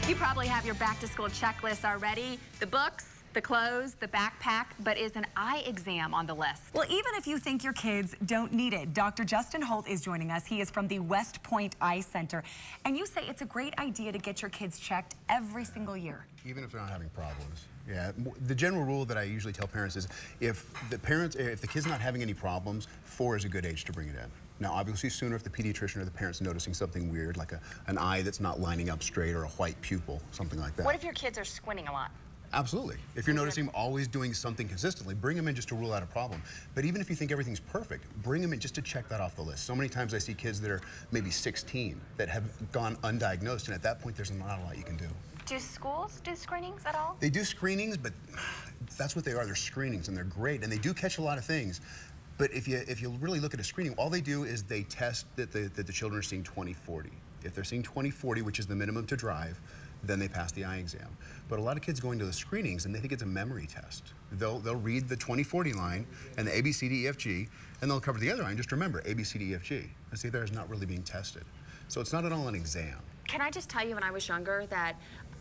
You probably have your back-to-school checklist already. The books, the clothes, the backpack, but is an eye exam on the list? Well, even if you think your kids don't need it, Dr. Justin Holt is joining us. He is from the West Point Eye Center. And you say it's a great idea to get your kids checked every single year. Even if they're not having problems. Yeah, the general rule that I usually tell parents is if the kid's not having any problems, 4 is a good age to bring it in. Now, obviously sooner if the pediatrician or the parent's noticing something weird, like an eye that's not lining up straight or a white pupil, something like that. What if your kids are squinting a lot? Absolutely. If you're noticing them always doing something consistently, bring them in just to rule out a problem. But even if you think everything's perfect, bring them in just to check that off the list. So many times I see kids that are maybe 16 that have gone undiagnosed, and at that point there's not a lot you can do. Do schools do screenings at all? They do screenings, but that's what they are. They're screenings, and they're great, and they do catch a lot of things. But if you really look at a screening, all they do is they test that the children are seeing 20/40. If they're seeing 20/40, which is the minimum to drive, then they pass the eye exam. But a lot of kids go into the screenings and they think it's a memory test. They'll read the 20/40 line and the A, B, C, D, E, F, G, and they'll cover the other line. Just remember, A, B, C, D, E, F, G. And see, there is not really being tested. So it's not at all an exam. Can I just tell you, when I was younger, that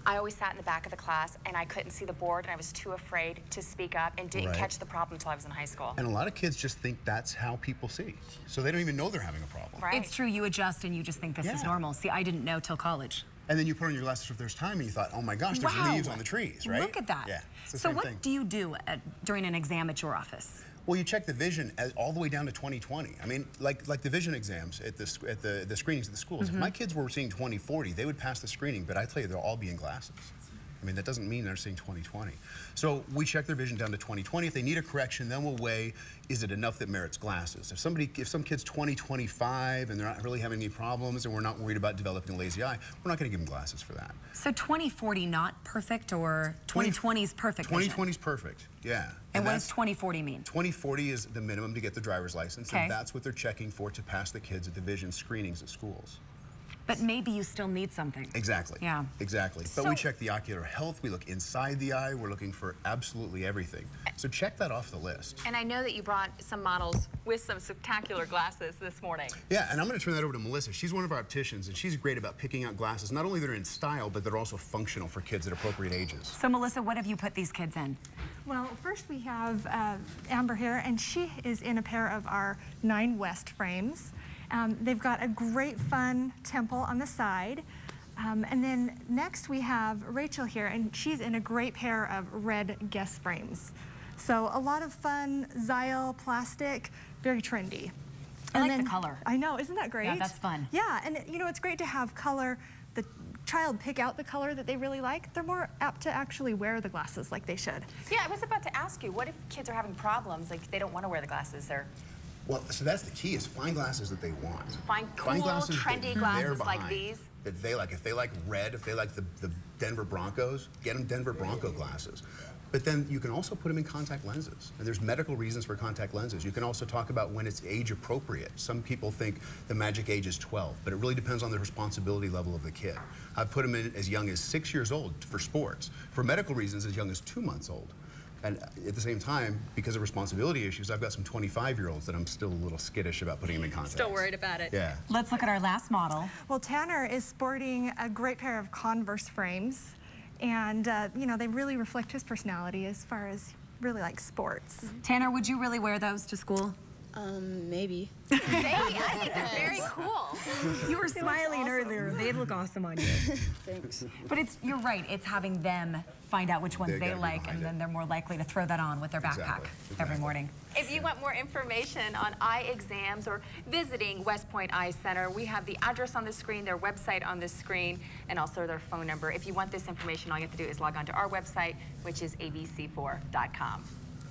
I always sat in the back of the class and I couldn't see the board and I was too afraid to speak up and didn't catch the problem until I was in high school. And a lot of kids just think that's how people see. So they don't even know they're having a problem. Right. It's true, you adjust and you just think this is normal. See, I didn't know till college. And then you put on your glasses if there's time and you thought, oh my gosh, there's leaves on the trees, right? Look at that. Yeah, it's the so same what thing. do you do during an exam at your office? Well, you check the vision all the way down to 20/20. I mean, like the vision exams at the screenings at the schools. If my kids were seeing 20/40, they would pass the screening, but I tell you, they'll all be in glasses. I mean, that doesn't mean they're seeing 20/20. So we check their vision down to 20/20. If they need a correction, then we'll weigh, is it enough that merits glasses? If some kid's 20/25 and they're not really having any problems and we're not worried about developing a lazy eye, we're not going to give them glasses for that. So 20/40 not perfect, or 20/20 is perfect? 20/20 is perfect, yeah. And what does 20/40 mean? 20/40 is the minimum to get the driver's license, and that's what they're checking for to pass the kids at the vision screenings at schools. But maybe you still need something. Exactly. Yeah. Exactly. But we check the ocular health, we look inside the eye, we're looking for absolutely everything. So check that off the list. And I know that you brought some models with some spectacular glasses this morning. Yeah, and I'm going to turn that over to Melissa. She's one of our opticians, and she's great about picking out glasses. Not only that are in style, but they're also functional for kids at appropriate ages. So Melissa, what have you put these kids in? Well, first we have Amber here, and she is in a pair of our 9 West frames. They've got a great fun temple on the side. And then next we have Rachel here, and she's in a great pair of red Guess frames. So a lot of fun, Zyle, plastic, very trendy. I like the color. I know, isn't that great? Yeah, that's fun. Yeah, and you know, it's great to have color. The child pick out the color that they really like. They're more apt to actually wear the glasses like they should. Yeah, I was about to ask you, what if kids are having problems, like they don't want to wear the glasses? Well, so that's the key, is find glasses that they want. Find cool, trendy glasses like these. That they like. If they like red, if they like the Denver Broncos, get them Denver Bronco glasses. But then you can also put them in contact lenses. And there's medical reasons for contact lenses. You can also talk about when it's age appropriate. Some people think the magic age is 12, but it really depends on the responsibility level of the kid. I've put them in as young as 6 years old for sports. For medical reasons, as young as 2 months old. And at the same time, because of responsibility issues, I've got some 25-year-olds that I'm still a little skittish about putting them in contacts. Still worried about it. Yeah. Let's look at our last model. Well, Tanner is sporting a great pair of Converse frames. And, you know, they really reflect his personality as far as really like sports. Tanner, would you really wear those to school? Maybe. I think they're very cool. You were smiling earlier. They look awesome on you. Thanks. But you're right. It's having them find out which ones they like, and then they're more likely to throw that on with their backpack every morning. If you want more information on eye exams or visiting West Point Eye Center, we have the address on the screen, their website on the screen, and also their phone number. If you want this information, all you have to do is log on to our website, which is abc4.com.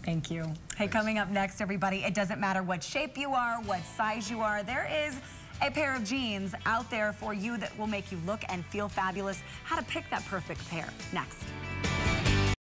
Thank you. Hey, coming up next, everybody, it doesn't matter what shape you are, what size you are, there is a pair of jeans out there for you that will make you look and feel fabulous. How to pick that perfect pair, next.